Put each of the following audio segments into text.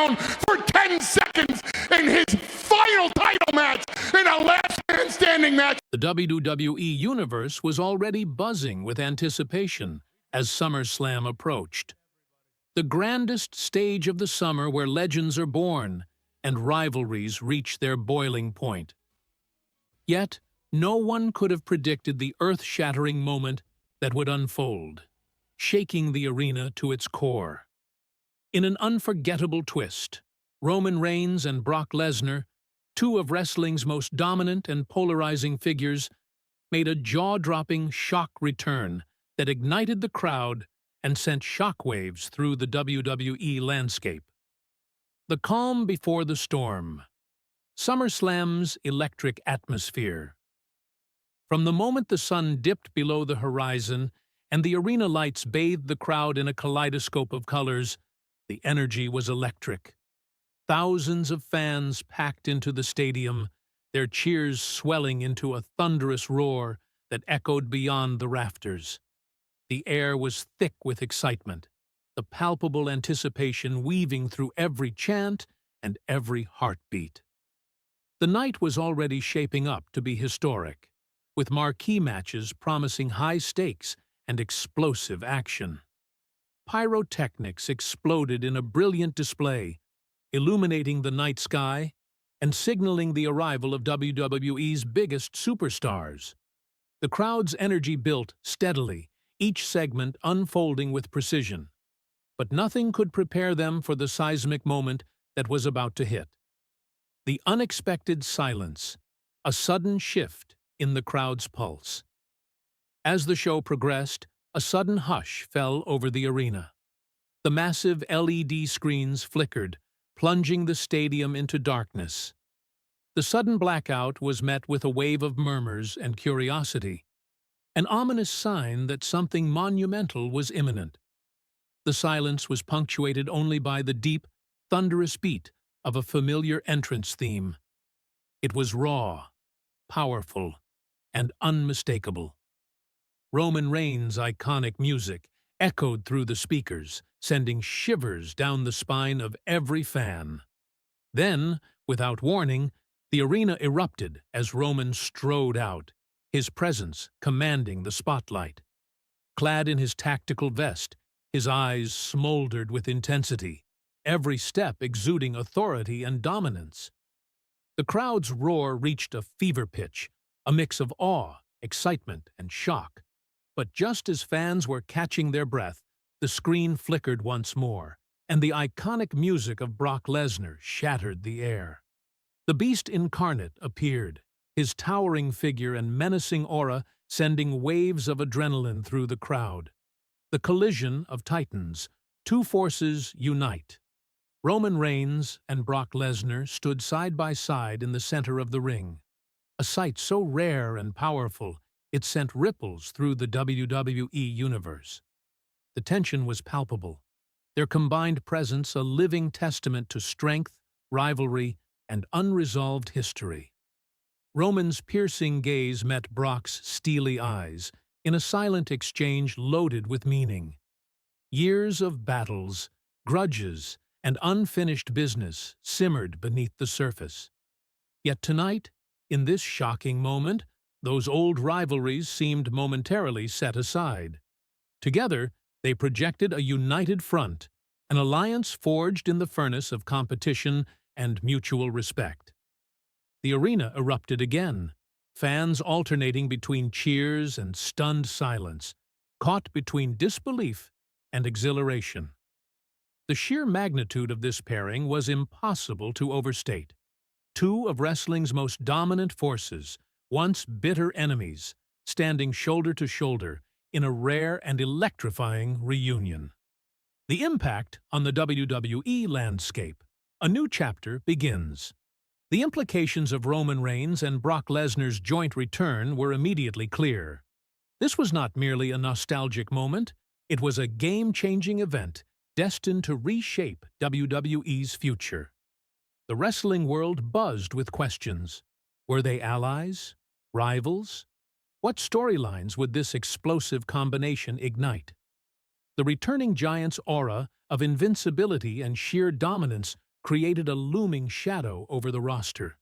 down for 10 seconds in his final title match in a last man standing match. The WWE Universe was already buzzing with anticipation as SummerSlam approached. The grandest stage of the summer where legends are born and rivalries reach their boiling point. Yet, no one could have predicted the earth-shattering moment that would unfold, shaking the arena to its core. In an unforgettable twist, Roman Reigns and Brock Lesnar, two of wrestling's most dominant and polarizing figures, made a jaw-dropping shock return that ignited the crowd and sent shockwaves through the WWE landscape. The calm before the storm. SummerSlam's electric atmosphere. From the moment the sun dipped below the horizon and the arena lights bathed the crowd in a kaleidoscope of colors, the energy was electric. Thousands of fans packed into the stadium, their cheers swelling into a thunderous roar that echoed beyond the rafters. The air was thick with excitement, the palpable anticipation weaving through every chant and every heartbeat. The night was already shaping up to be historic, with marquee matches promising high stakes and explosive action. Pyrotechnics exploded in a brilliant display, illuminating the night sky and signaling the arrival of WWE's biggest superstars. The crowd's energy built steadily, each segment unfolding with precision. But nothing could prepare them for the seismic moment that was about to hit. The unexpected silence, a sudden shift in the crowd's pulse. As the show progressed, a sudden hush fell over the arena. The massive LED screens flickered, plunging the stadium into darkness. The sudden blackout was met with a wave of murmurs and curiosity, an ominous sign that something monumental was imminent. The silence was punctuated only by the deep, thunderous beat of a familiar entrance theme. It was raw, powerful, and unmistakable. Roman Reigns' iconic music echoed through the speakers, sending shivers down the spine of every fan. Then, without warning, the arena erupted as Roman strode out, his presence commanding the spotlight. Clad in his tactical vest, his eyes smoldered with intensity, every step exuding authority and dominance. The crowd's roar reached a fever pitch, a mix of awe, excitement, and shock. But just as fans were catching their breath, the screen flickered once more, and the iconic music of Brock Lesnar shattered the air. The Beast incarnate appeared, his towering figure and menacing aura sending waves of adrenaline through the crowd. The collision of titans, two forces unite. Roman Reigns and Brock Lesnar stood side by side in the center of the ring, a sight so rare and powerful it sent ripples through the WWE Universe. The tension was palpable, their combined presence a living testament to strength, rivalry, and unresolved history. Roman's piercing gaze met Brock's steely eyes in a silent exchange loaded with meaning. Years of battles, grudges, and unfinished business simmered beneath the surface. Yet tonight, in this shocking moment, those old rivalries seemed momentarily set aside. Together, they projected a united front, an alliance forged in the furnace of competition and mutual respect. The arena erupted again, fans alternating between cheers and stunned silence, caught between disbelief and exhilaration. The sheer magnitude of this pairing was impossible to overstate. Two of wrestling's most dominant forces, once bitter enemies, standing shoulder to shoulder in a rare and electrifying reunion. The impact on the WWE landscape. A new chapter begins. The implications of Roman Reigns and Brock Lesnar's joint return were immediately clear. This was not merely a nostalgic moment, it was a game-changing event destined to reshape WWE's future. The wrestling world buzzed with questions. Were they allies? Rivals? What storylines would this explosive combination ignite? The returning giant's aura of invincibility and sheer dominance created a looming shadow over the roster.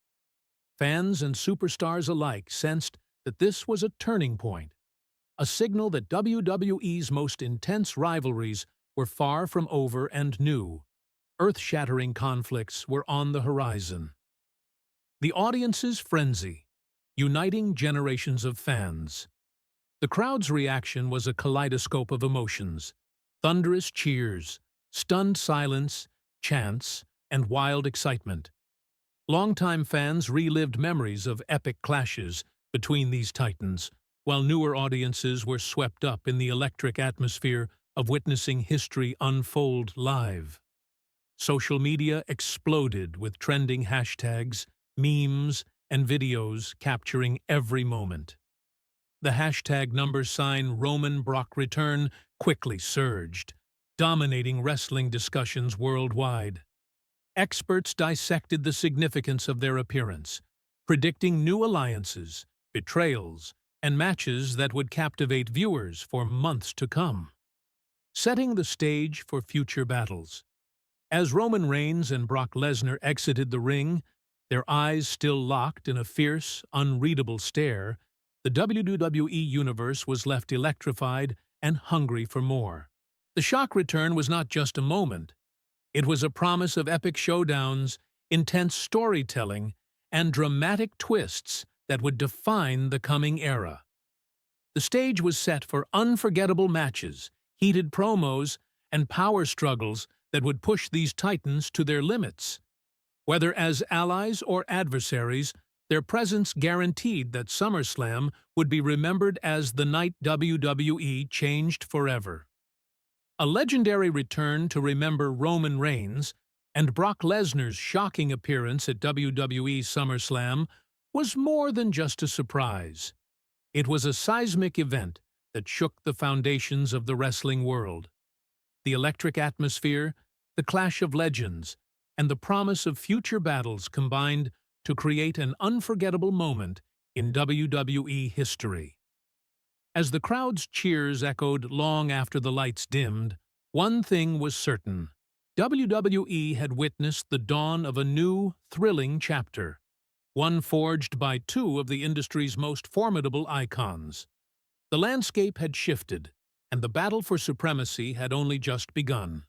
Fans and superstars alike sensed that this was a turning point, a signal that WWE's most intense rivalries were far from over and new. Earth-shattering conflicts were on the horizon. The audience's frenzy, uniting generations of fans. The crowd's reaction was a kaleidoscope of emotions: thunderous cheers, stunned silence, chants, and wild excitement. Longtime fans relived memories of epic clashes between these titans, while newer audiences were swept up in the electric atmosphere of witnessing history unfold live. Social media exploded with trending hashtags, memes, and videos capturing every moment. The hashtag #Roman Brock Return quickly surged, dominating wrestling discussions worldwide. Experts dissected the significance of their appearance, predicting new alliances, betrayals, and matches that would captivate viewers for months to come, setting the stage for future battles. As Roman Reigns and Brock Lesnar exited the ring, their eyes still locked in a fierce, unreadable stare, the WWE Universe was left electrified and hungry for more. The shock return was not just a moment. It was a promise of epic showdowns, intense storytelling, and dramatic twists that would define the coming era. The stage was set for unforgettable matches, heated promos, and power struggles that would push these titans to their limits. Whether as allies or adversaries, their presence guaranteed that SummerSlam would be remembered as the night WWE changed forever. A legendary return to remember Roman Reigns and Brock Lesnar's shocking appearance at WWE SummerSlam was more than just a surprise. It was a seismic event that shook the foundations of the wrestling world. The electric atmosphere, the clash of legends, and the promise of future battles combined to create an unforgettable moment in WWE history. As the crowd's cheers echoed long after the lights dimmed, one thing was certain: WWE had witnessed the dawn of a new, thrilling chapter, one forged by two of the industry's most formidable icons. The landscape had shifted, and the battle for supremacy had only just begun.